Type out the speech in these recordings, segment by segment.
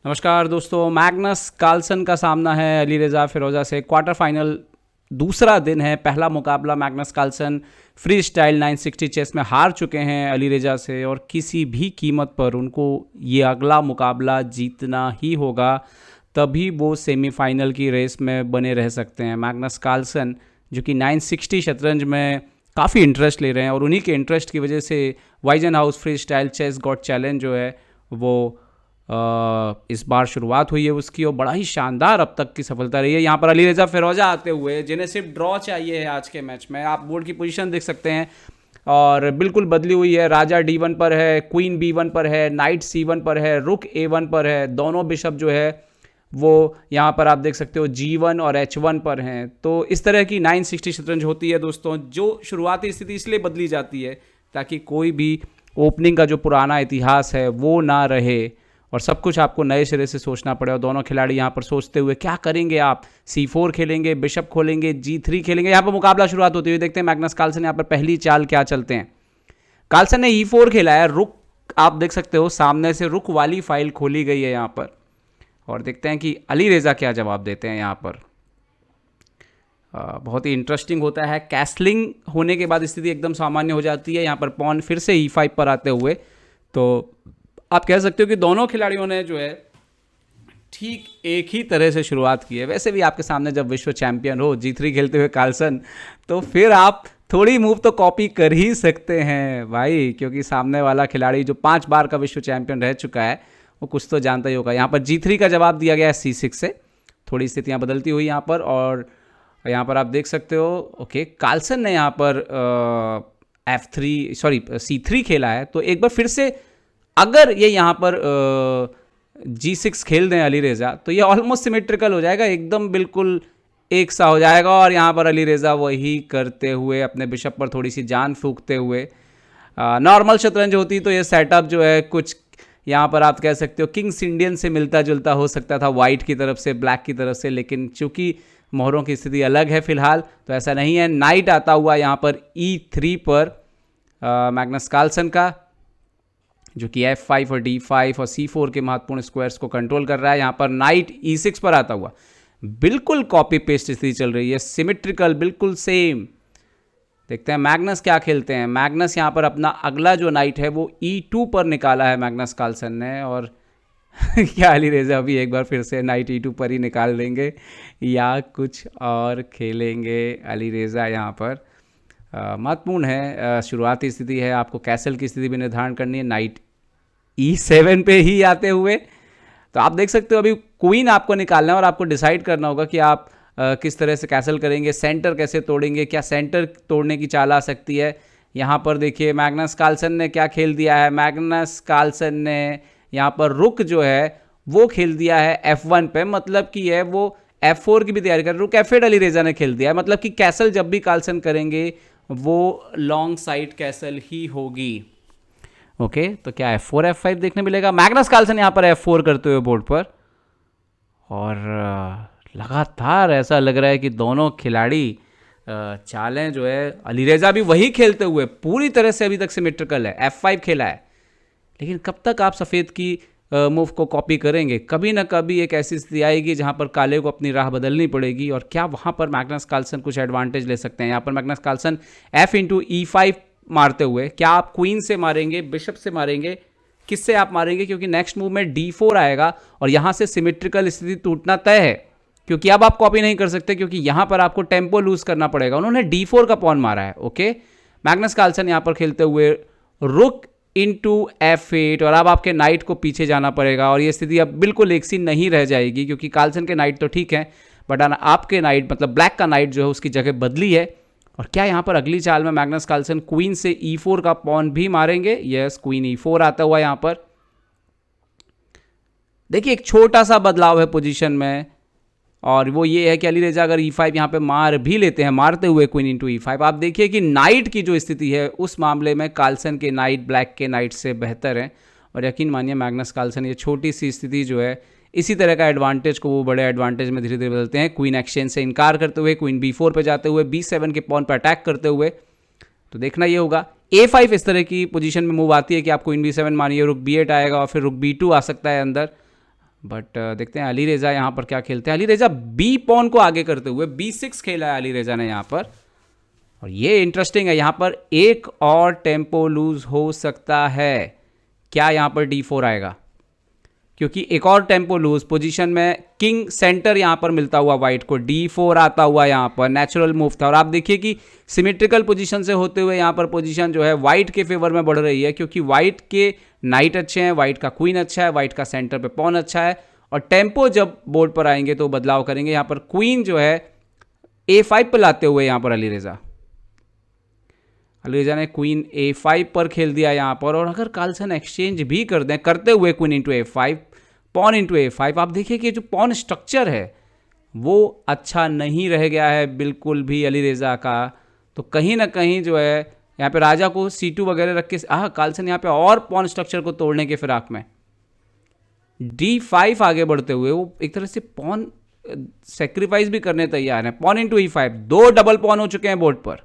नमस्कार दोस्तों, Magnus Carlsen का सामना है अली रेज़ा फिरोज़ा से। क्वार्टर फाइनल दूसरा दिन है, पहला मुकाबला। Magnus Carlsen freestyle 960 chess में हार चुके हैं अली रेज़ा से और किसी भी कीमत पर उनको ये अगला मुकाबला जीतना ही होगा, तभी वो सेमीफाइनल की रेस में बने रह सकते हैं। मैग्नस कार्लसन जो कि 960 शतरंज में काफ़ी इंटरेस्ट ले रहे हैं और उन्हीं के इंटरेस्ट की वजह से Weissenhaus free style chess goat challenge जो है वो इस बार शुरुआत हुई है उसकी, और बड़ा ही शानदार अब तक की सफलता रही है। यहाँ पर अली रेज़ा फिरोज़ा आते हुए, जिन्हें सिर्फ ड्रॉ चाहिए है आज के मैच में। आप बोर्ड की पोजीशन देख सकते हैं और बिल्कुल बदली हुई है। राजा D1 पर है, क्वीन B1 पर है, नाइट C1 पर है, रुक A1 पर है। दोनों बिशप जो है वो यहाँ पर आप देख सकते हो G1 और H1 पर हैं। तो इस तरह की 960 शतरंज होती है दोस्तों, जो शुरुआती स्थिति इसलिए बदली जाती है ताकि कोई भी ओपनिंग का जो पुराना इतिहास है वो ना रहे और सब कुछ आपको नए सिरे से सोचना पड़े। और दोनों खिलाड़ी यहाँ पर सोचते हुए क्या करेंगे, आप C4 खेलेंगे, बिशप खोलेंगे, G3 खेलेंगे। यहाँ पर मुकाबला शुरुआत होती हुई देखते हैं मैग्नस कार्लसन यहाँ पर पहली चाल क्या चलते हैं। कार्लसन ने E4 खेला है, रुक आप देख सकते हो सामने से रुक वाली फाइल खोली गई है यहाँ पर, और देखते हैं कि अली रेज़ा क्या जवाब देते हैं यहाँ पर। बहुत ही इंटरेस्टिंग होता है। कैसलिंग होने के बाद स्थिति एकदम सामान्य हो जाती है। यहाँ पर पॉन फिर से E5 पर आते हुए, तो आप कह सकते हो कि दोनों खिलाड़ियों ने जो है ठीक एक ही तरह से शुरुआत की है। वैसे भी आपके सामने जब विश्व चैंपियन हो G3 खेलते हुए कार्लसन, तो फिर आप थोड़ी मूव तो कॉपी कर ही सकते हैं भाई, क्योंकि सामने वाला खिलाड़ी जो 5 बार का विश्व चैंपियन रह चुका है वो कुछ तो जानता ही होगा। यहाँ पर G3 का जवाब दिया गया है C6 से। थोड़ी स्थितियाँ बदलती हुई यहाँ पर, और यहाँ पर आप देख सकते हो ओके कार्लसन ने यहाँ पर C3 खेला है। तो एक बार फिर से अगर ये यहाँ पर G6 खेल दें अली रेज़ा, तो ये ऑलमोस्ट सिमेट्रिकल हो जाएगा, एकदम बिल्कुल एक सा हो जाएगा। और यहाँ पर अली रेज़ा वही करते हुए अपने बिशप पर थोड़ी सी जान फूंकते हुए, नॉर्मल शतरंज होती तो ये सेटअप जो है कुछ यहाँ पर आप कह सकते हो किंग्स इंडियन से मिलता जुलता हो सकता था, वाइट की तरफ से, ब्लैक की तरफ से। लेकिन चूंकि मोहरों की स्थिति अलग है फिलहाल, तो ऐसा नहीं है। नाइट आता हुआ यहाँ पर E3 पर मैग्नस कार्लसन का, जो कि F5 और D5 और C4 के महत्वपूर्ण स्क्वायर्स को कंट्रोल कर रहा है। यहाँ पर नाइट E6 पर आता हुआ, बिल्कुल कॉपी पेस्ट स्थिति चल रही है, सिमेट्रिकल, बिल्कुल सेम। देखते हैं मैग्नस क्या खेलते हैं। मैग्नस यहाँ पर अपना अगला जो नाइट है वो E2 पर निकाला है मैग्नस कार्लसन ने, और क्या अली रेज़ा अभी एक बार फिर से नाइट E2 पर ही निकाल देंगे या कुछ और खेलेंगे अली रेज़ा। यहाँ पर महत्वपूर्ण है, शुरुआती स्थिति है, आपको कैसल की स्थिति भी निर्धारण करनी है। नाइट E7 पे ही आते हुए, तो आप देख सकते हो अभी क्वीन आपको निकालना है और आपको डिसाइड करना होगा कि आप किस तरह से कैसल करेंगे, सेंटर कैसे तोड़ेंगे, क्या सेंटर तोड़ने की चाल आ सकती है। यहाँ पर देखिए मैग्नस कार्लसन ने क्या खेल दिया है। मैग्नस कार्लसन ने यहाँ पर रुक जो है वो खेल दिया है F1 पे, मतलब कि है वो F4 की भी तैयारी कर, रुक F8 अली रेज़ा ने खेल दिया है, मतलब कि कैसल जब भी कार्लसन करेंगे वो लॉन्ग साइड कैसल ही होगी। ओके, तो क्या F4 F5 देखने मिलेगा। मैग्नस कार्लसन यहाँ पर F4 करते हुए बोर्ड पर, और लगातार ऐसा लग रहा है कि दोनों खिलाड़ी चालें जो है, अली रेज़ा भी वही खेलते हुए पूरी तरह से अभी तक सिमेट्रिकल है, F5 खेला है। लेकिन कब तक आप सफ़ेद की मूव को कॉपी करेंगे। कभी ना कभी एक ऐसी स्थिति आएगी जहां पर काले को अपनी राह बदलनी पड़ेगी, और क्या वहां पर मैग्नस कार्लसन कुछ एडवांटेज ले सकते हैं। यहाँ पर मैग्नस कार्लसन F/E5 मारते हुए, क्या आप क्वीन से मारेंगे, बिशप से मारेंगे, किससे आप मारेंगे, क्योंकि नेक्स्ट मूव में D4 आएगा और यहाँ से सिमेट्रिकल स्थिति टूटना तय है, क्योंकि अब आप कॉपी नहीं कर सकते, क्योंकि यहाँ पर आपको टेम्पो लूज करना पड़ेगा। उन्होंने D4 का पॉन मारा है। ओके, मैग्नस कार्लसन यहाँ पर खेलते हुए रुक इनटू F8, और अब आपके नाइट को पीछे जाना पड़ेगा, और ये स्थिति अब बिल्कुल एक सी नहीं रह जाएगी, क्योंकि कार्लसन के नाइट तो ठीक है, बट आपके नाइट मतलब ब्लैक का नाइट जो है उसकी जगह बदली है। और क्या यहाँ पर अगली चाल में मैग्नस कार्लसन क्वीन से E4 का पॉन भी मारेंगे। यस, क्वीन E4 आता हुआ यहाँ पर। देखिए एक छोटा सा बदलाव है पोजीशन में, और वो ये है कि अली रेज़ा अगर E5 यहाँ पे मार भी लेते हैं, मारते हुए क्वीन इंटू E5, आप देखिए कि नाइट की जो स्थिति है उस मामले में कार्लसन के नाइट ब्लैक के नाइट से बेहतर है। और यकीन मानिए मैग्नस कार्लसन ये छोटी सी स्थिति जो है, इसी तरह का एडवांटेज को वो बड़े एडवांटेज में धीरे धीरे बदलते हैं। क्वीन एक्सचेंज से इनकार करते हुए, क्वीन B4 पे जाते हुए, B7 के पॉन पर अटैक करते हुए। तो देखना ये होगा A5 इस तरह की पोजीशन में मूव आती है कि आप क्वीन B7 मानिए, रुक B8 आएगा और फिर रुक B2 आ सकता है अंदर। बट देखते हैं अली रेज़ा यहाँ पर क्या खेलते हैं। अली रेज़ा बी पॉन को आगे करते हुए B6 खेला है अली रेज़ा ने यहाँ पर, और ये इंटरेस्टिंग है। यहाँ पर एक और टेम्पो लूज हो सकता है। क्या यहाँ पर D4 आएगा, क्योंकि एक और टेम्पो लूज पोजीशन में किंग सेंटर यहाँ पर मिलता हुआ वाइट को, D4 आता हुआ यहाँ पर नेचुरल मूव था। और आप देखिए कि सिमेट्रिकल पोजीशन से होते हुए यहाँ पर पोजीशन जो है वाइट के फेवर में बढ़ रही है, क्योंकि वाइट के नाइट अच्छे हैं, वाइट का क्वीन अच्छा है, वाइट का सेंटर पे पॉन अच्छा है, और टेम्पो जब बोर्ड पर आएंगे तो बदलाव करेंगे। यहाँ पर क्वीन जो है A5 पर लाते हुए यहाँ पर अली रेज़ा ने क्वीन A5 पर खेल दिया यहाँ पर। और अगर कार्लसन एक्सचेंज भी कर दें करते हुए queen into A5, pawn into A5, आप देखिए कि जो पॉन स्ट्रक्चर है वो अच्छा नहीं रह गया है बिल्कुल भी अली रेज़ा का। तो कहीं ना कहीं जो है यहाँ पे राजा को C2 वगैरह रख के कार्लसन यहाँ पे और पॉन स्ट्रक्चर को तोड़ने के फिराक में D5 आगे बढ़ते हुए वो एक तरह से पॉन सेक्रीफाइस भी करने तैयार है। Pawn into E5, 2 double pawn हो चुके हैं बोर्ड पर,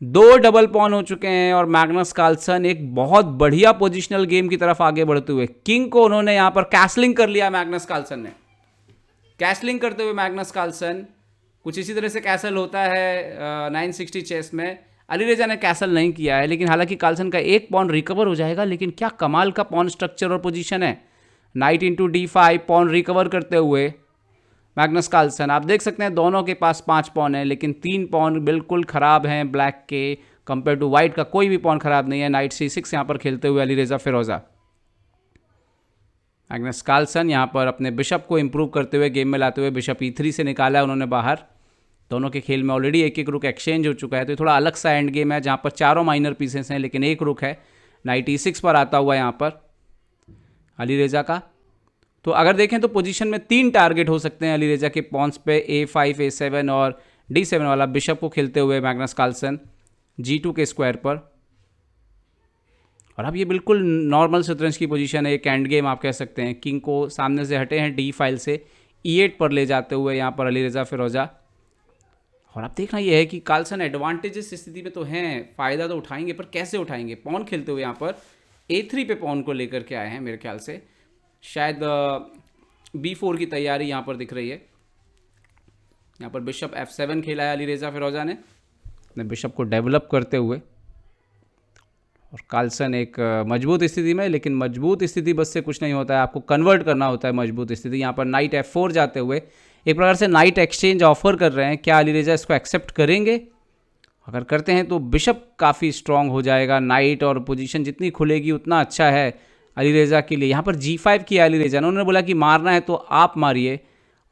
2 डबल पॉन हो चुके हैं, और मैग्नस कार्लसन एक बहुत बढ़िया पोजिशनल गेम की तरफ आगे बढ़ते हुए किंग को उन्होंने यहाँ पर कैसलिंग कर लिया। मैग्नस कार्लसन ने कैसलिंग करते हुए मैग्नस कार्लसन, कुछ इसी तरह से कैसल होता है 960 चेस में। अली रेज़ा ने कैसल नहीं किया है, लेकिन हालांकि कार्लसन का एक पॉन रिकवर हो जाएगा। लेकिन क्या कमाल का पॉन स्ट्रक्चर और पोजीशन है। Knight into D5, pawn recover करते हुए मैग्नस कार्लसन, आप देख सकते हैं दोनों के पास 5 पॉन है, लेकिन 3 पॉन बिल्कुल ख़राब हैं ब्लैक के कंपेयर टू वाइट का कोई भी पॉन ख़राब नहीं है। नाइट C6 यहाँ पर खेलते हुए अली रेज़ा फिरोज़ा। मैग्नस कार्लसन यहाँ पर अपने बिशप को इंप्रूव करते हुए गेम में लाते हुए बिशप E3 से निकाला है उन्होंने बाहर। दोनों के खेल में ऑलरेडी एक रुक एक्सचेंज हो चुका है, तो थोड़ा अलग सा एंड गेम है जहाँ पर चारों माइनर पीसेस हैं लेकिन एक रुक है। नाइट E6 पर आता हुआ यहाँ पर अली रेज़ा का। तो अगर देखें तो पोजीशन में 3 टारगेट हो सकते हैं अली रेज़ा के पॉन्स पे, A5, A7 और D7 वाला बिशप को खेलते हुए मैग्नस कार्लसन G2 के स्क्वायर पर। और अब ये बिल्कुल नॉर्मल शतरंज की पोजीशन है, एक एंड गेम आप कह सकते हैं। किंग को सामने से हटे हैं D फाइल से E8 पर ले जाते हुए यहाँ पर अली रेज़ा फिरोज़ा। और अब देखना ये है कि कार्लसन एडवांटेजेस स्थिति में तो हैं, फ़ायदा तो उठाएंगे, पर कैसे उठाएंगे। पॉन खेलते हुए यहाँ पर A3 पे पॉन को लेकर के आए हैं मेरे ख्याल से, शायद B4 की तैयारी यहाँ पर दिख रही है। यहाँ पर बिशप F7 खेला है अली रेज़ा फिरोज़ा ने अपने बिशप को डेवलप करते हुए। और कार्लसन एक मजबूत स्थिति में, लेकिन मजबूत स्थिति बस से कुछ नहीं होता है, आपको कन्वर्ट करना होता है मजबूत स्थिति। यहाँ पर नाइट F4 जाते हुए एक प्रकार से नाइट एक्सचेंज ऑफर कर रहे हैं। क्या अली रेज़ा इसको एक्सेप्ट करेंगे? अगर करते हैं तो बिशप काफ़ी स्ट्रांग हो जाएगा, नाइट और पोजीशन जितनी खुलेगी उतना अच्छा है अली रेज़ा के लिए। यहाँ पर G5 किया अली रेज़ा ने, उन्होंने बोला कि मारना है तो आप मारिए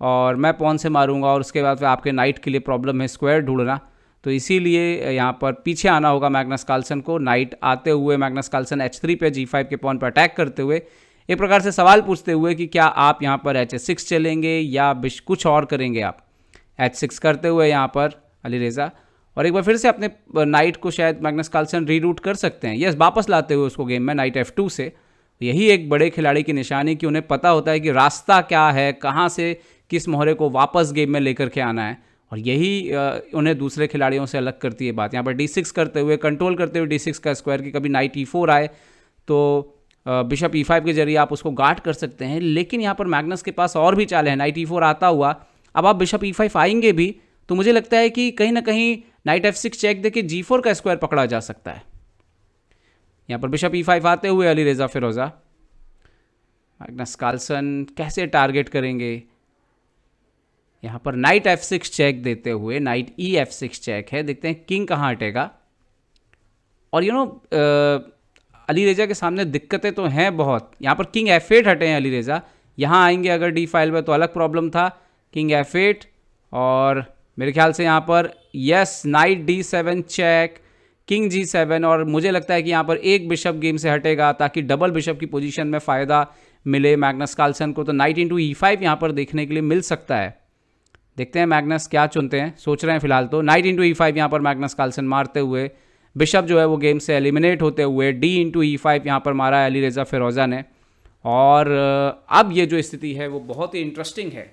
और मैं पॉन से मारूंगा, और उसके बाद फिर आपके नाइट के लिए प्रॉब्लम है स्क्वायर ढूंढना, तो इसीलिए यहाँ पर पीछे आना होगा मैग्नस कार्लसन को। नाइट आते हुए मैग्नस कार्लसन H3 पे G5 के पॉन पर अटैक करते हुए एक प्रकार से सवाल पूछते हुए कि क्या आप यहाँ पर H6 चलेंगे या कुछ और करेंगे आप। H6 करते हुए यहाँ पर अली रेज़ा, और एक बार फिर से अपने नाइट को शायद मैग्नस कार्लसन रीरूट कर सकते हैं, यस, वापस लाते हुए उसको गेम में नाइट F2 से। यही एक बड़े खिलाड़ी की निशानी कि उन्हें पता होता है कि रास्ता क्या है, कहाँ से किस मोहरे को वापस गेम में लेकर के आना है, और यही उन्हें दूसरे खिलाड़ियों से अलग करती है बात। यहाँ पर D6 करते हुए, कंट्रोल करते हुए D6 का स्क्वायर, की कभी नाइट E4 आए तो बिशप E5 के जरिए आप उसको गार्ड कर सकते हैं। लेकिन यहाँ पर मैग्नस के पास और भी चाल है। नाइट E4 आता हुआ, अब आप बिशप E5 आएंगे भी तो मुझे लगता है कि कहीं ना कहीं नाइट F6 चेक देके G4 का स्क्वायर पकड़ा जा सकता है। यहाँ पर बिशप E5 आते हुए अली रेज़ा फिरोज़ा, मैग्नस कार्लसन कैसे टारगेट करेंगे। यहाँ पर नाइट F6 चेक देते हुए नाइट EF6 चेक है, देखते हैं किंग कहाँ हटेगा। और अली रेज़ा के सामने दिक्कतें तो हैं बहुत। यहाँ पर किंग F8 हटे हैं अली रेज़ा, यहाँ आएंगे अगर D फाइल में तो अलग प्रॉब्लम था। किंग F8 और मेरे ख्याल से यहाँ पर yes night D7 check, king G7, और मुझे लगता है कि यहाँ पर एक बिशप गेम से हटेगा ताकि डबल बिशप की पोजीशन में फ़ायदा मिले मैग्नस कार्लसन को। तो नाइट इंटू E5 यहाँ पर देखने के लिए मिल सकता है। देखते हैं मैग्नस क्या चुनते हैं, सोच रहे हैं फिलहाल तो नाइट इंटू E5 यहाँ पर मैग्नस कार्लसन मारते हुए बिशप जो है वो गेम से एलिमिनेट होते हुए D इंटू E5 यहाँ पर मारा है अली रेज़ा फिरोज़ा ने। और अब ये जो स्थिति है वो बहुत ही इंटरेस्टिंग है।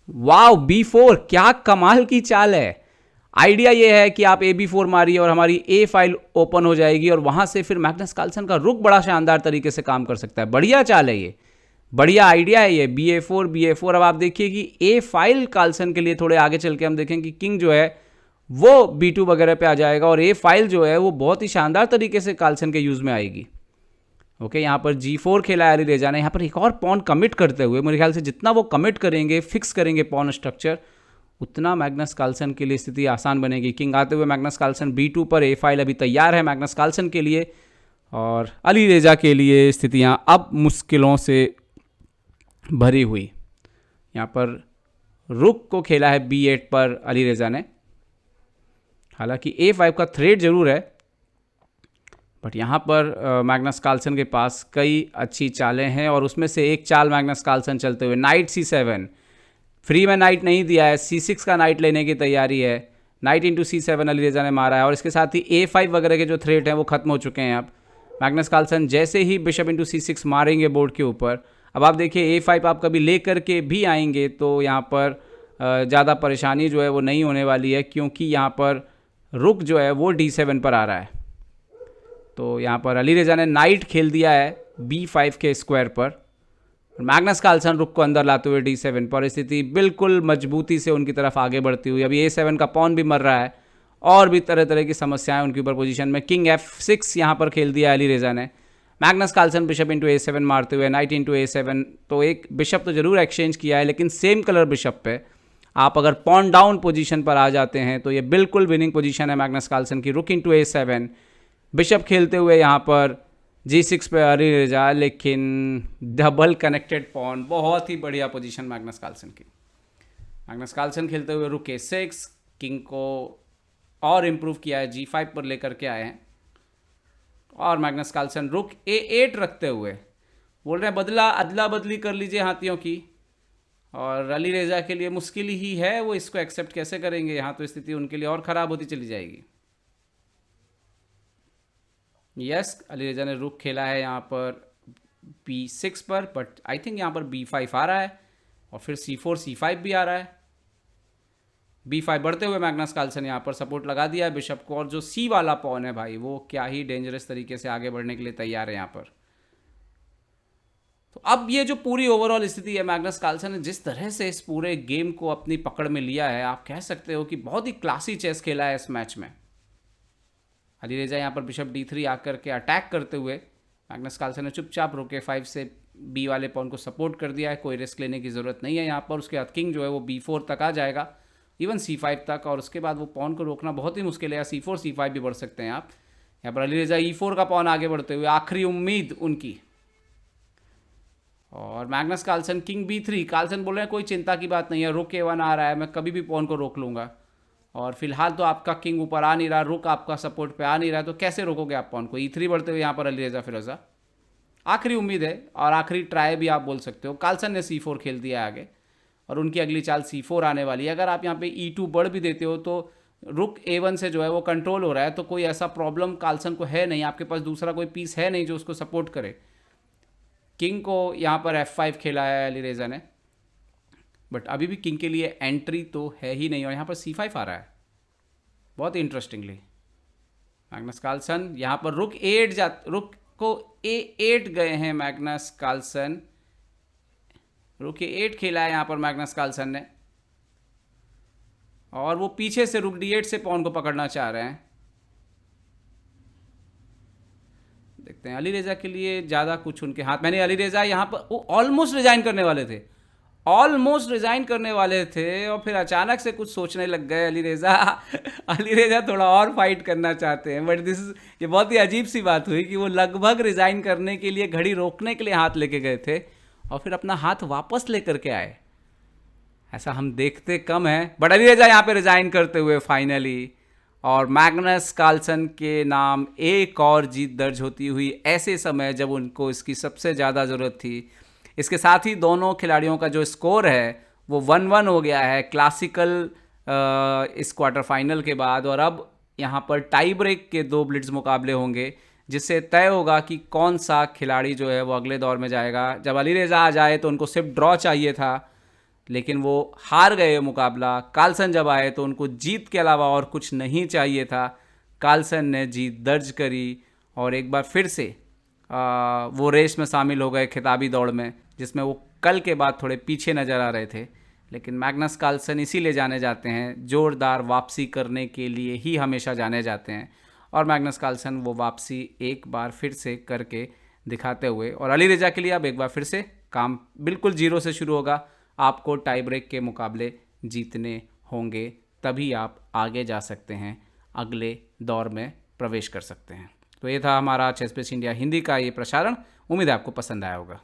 वाव, B4 क्या कमाल की चाल है। आइडिया ये है कि आप AB4 मारिए और हमारी A फाइल ओपन हो जाएगी, और वहाँ से फिर मैग्नस कार्लसन का रुक बड़ा शानदार तरीके से काम कर सकता है। बढ़िया चाल है ये, बढ़िया आइडिया है ये BA4 अब आप देखिए कि A5 कार्लसन के लिए थोड़े आगे चल के हम देखें कि किंग जो है वो B2 वगैरह पे आ जाएगा और A5 जो है वो बहुत ही शानदार तरीके से कार्लसन के यूज़ में आएगी। ओके, यहाँ पर G4 खेला है अलीरेजा ने। यहाँ पर एक और पॉन कमिट करते हुए मेरे ख्याल से जितना वो कमिट करेंगे, फिक्स करेंगे पॉन स्ट्रक्चर, उतना मैग्नस कार्लसन के लिए स्थिति आसान बनेगी। किंग आते हुए मैग्नस कार्लसन B2 पर, A5 अभी तैयार है मैग्नस कार्लसन के लिए और अलीरेजा के लिए स्थितियाँ अब मुश्किलों से भरी हुई। यहाँ पर रुक को खेला है B8 पर अलीरेजा ने। हालांकि A5 का थ्रेड जरूर है, बट यहाँ पर मैग्नस कार्लसन के पास कई अच्छी चालें हैं और उसमें से एक चाल मैग्नस कार्लसन चलते हुए नाइट C7, फ्री में नाइट नहीं दिया है, C6 का नाइट लेने की तैयारी है। नाइट इंटू C7 अलीरेजा ने मारा है और इसके साथ ही A5 वगैरह के जो थ्रेट हैं वो खत्म हो चुके हैं। अब मैग्नस कार्लसन जैसे ही बिशप इंटू C6 मारेंगे बोर्ड के ऊपर, अब आप देखिए A5 आप कभी ले करके भी आएंगे तो यहाँ पर ज़्यादा परेशानी जो है वो नहीं होने वाली है, क्योंकि यहाँ पर रुक जो है वो D7 पर आ रहा है। तो यहाँ पर अलीरेजा ने नाइट खेल दिया है B5 के स्क्वायर पर, मैग्नस कार्लसन रुक को अंदर लाते हुए D7 पर। स्थिति बिल्कुल मजबूती से उनकी तरफ आगे बढ़ती हुई। अभी A7 का पॉन भी मर रहा है और भी तरह तरह की समस्याएं उनके ऊपर पोजीशन में। किंग F6 यहाँ पर खेल दिया अलीरेजा ने। Magnus Carlsen bishop into A7 मारते हुए नाइट इंटू A7, तो एक बिशप तो जरूर एक्सचेंज किया है, लेकिन सेम कलर बिशप पे आप अगर पॉन डाउन पोजीशन पर आ जाते हैं तो ये बिल्कुल विनिंग पोजीशन है मैग्नस कार्लसन की। रुक इंटू A7, बिशप खेलते हुए यहाँ पर G6 पे अलीरेजा, लेकिन डबल कनेक्टेड पॉन, बहुत ही बढ़िया पोजीशन मैग्नस कार्लसन की। मैग्नस कार्लसन खेलते हुए रुक A6, किंग को और इम्प्रूव किया है, G5 पर लेकर के आए हैं और मैग्नस कार्लसन रुक A8 रखते हुए बोल रहे हैं बदला अदला बदली कर लीजिए हाथियों की, और अलीरेजा के लिए मुश्किल ही है, वो इसको एक्सेप्ट कैसे करेंगे। यहाँ तो स्थिति उनके लिए और ख़राब होती चली जाएगी। यस, अलीरेजा ने रुक खेला है यहाँ पर B6 पर, बट आई थिंक यहाँ पर B5 आ रहा है और फिर C4 C5 भी आ रहा है। B5 बढ़ते हुए मैग्नस कार्लसन यहाँ पर सपोर्ट लगा दिया है बिशप को, और जो C वाला पॉन है भाई वो क्या ही डेंजरस तरीके से आगे बढ़ने के लिए तैयार है यहाँ पर। तो अब ये जो पूरी ओवरऑल स्थिति है, मैग्नस कार्लसन ने जिस तरह से इस पूरे गेम को अपनी पकड़ में लिया है, आप कह सकते हो कि बहुत ही क्लासी चेस खेला है इस मैच में। अलीरेजा यहाँ पर बिशप D3 आकर के अटैक करते हुए मैग्नस कार्लसन ने चुपचाप रुक A5 से B वाले पॉन को सपोर्ट कर दिया है। कोई रिस्क लेने की ज़रूरत नहीं है यहाँ पर। उसके बाद किंग जो है वो B4 तक आ जाएगा, इवन C5 तक, और उसके बाद वो पॉन को रोकना बहुत ही मुश्किल है। या C4 C5 भी बढ़ सकते हैं आप। यहाँ पर अलीरेजा E4 का पॉन आगे बढ़ते हुए, आखिरी उम्मीद उनकी, और Magnus Carlsen king B3। Carlsen बोल रहे हैं कोई चिंता की बात नहीं है, रुक A1 आ रहा है, मैं कभी भी पॉन को रोक लूँगा, और फिलहाल तो आपका किंग ऊपर आ नहीं रहा, रुक आपका सपोर्ट पे आ नहीं रहा, तो कैसे रोकोगे आप पॉन को। E3 बढ़ते हुए यहाँ पर अलीरेजा फिरोजा, आखिरी उम्मीद है और आखिरी ट्राई भी आप बोल सकते हो। कार्लसन ने C4 खेल दिया है आगे और उनकी अगली चाल C4 आने वाली है। अगर आप यहाँ पे E2 बढ़ भी देते हो तो रुक A1 से जो है वो कंट्रोल हो रहा है, तो कोई ऐसा प्रॉब्लम कार्लसन को है नहीं। आपके पास दूसरा कोई पीस है नहीं जो उसको सपोर्ट करे। किंग को यहाँ पर F5 खेला है अलीरेजा ने, बट अभी भी किंग के लिए एंट्री तो है ही नहीं, और यहाँ पर C5 आ रहा है बहुत इंटरेस्टिंगली। मैग्नस कार्लसन यहाँ पर रुक को A8 गए हैं मैग्नस कार्लसन, रुक A8 खेला है यहाँ पर मैग्नस कार्लसन ने, और वो पीछे से रुक D8 से पॉन को पकड़ना चाह रहे हैं। देखते हैं अलीरेजा के लिए ज़्यादा कुछ उनके हाथ में नहीं। अलीरेजा यहाँ पर वो ऑलमोस्ट रिजाइन करने वाले थे, और फिर अचानक से कुछ सोचने लग गए अलीरेजा थोड़ा और फाइट करना चाहते हैं, बट ये बहुत ही अजीब सी बात हुई कि वो लगभग रिजाइन करने के लिए, घड़ी रोकने के लिए हाथ लेके गए थे और फिर अपना हाथ वापस लेकर के आए। ऐसा हम देखते कम है, बट अलीरेजा यहाँ पे रिजाइन करते हुए फाइनली, और मैग्नस कार्लसन के नाम एक और जीत दर्ज होती हुई ऐसे समय जब उनको इसकी सबसे ज़्यादा ज़रूरत थी। इसके साथ ही दोनों खिलाड़ियों का जो स्कोर है वो 1-1 हो गया है क्लासिकल इस क्वार्टर फाइनल के बाद, और अब यहाँ पर टाई ब्रेक के 2 ब्लिट्ज मुकाबले होंगे जिससे तय होगा कि कौन सा खिलाड़ी जो है वो अगले दौर में जाएगा। जब अलीरेजा आ जाए तो उनको सिर्फ ड्रॉ चाहिए था, लेकिन वो हार गए मुकाबला। कार्लसन जब आए तो उनको जीत के अलावा और कुछ नहीं चाहिए था। कार्लसन ने जीत दर्ज करी और एक बार फिर से वो रेस में शामिल हो गए खिताबी दौड़ में, जिसमें वो कल के बाद थोड़े पीछे नज़र आ रहे थे। लेकिन मैग्नस कार्लसन इसीलिए जाने जाते हैं, जोरदार वापसी करने के लिए ही हमेशा जाने जाते हैं। और मैग्नस कार्लसन वो वापसी एक बार फिर से करके दिखाते हुए, और अली रज़ा के लिए अब एक बार फिर से काम बिल्कुल जीरो से शुरू होगा। आपको टाई ब्रेक के मुकाबले जीतने होंगे, तभी आप आगे जा सकते हैं, अगले दौर में प्रवेश कर सकते हैं। तो ये था हमारा चेस बेस इंडिया हिंदी का ये प्रसारण। उम्मीद है आपको पसंद आया होगा।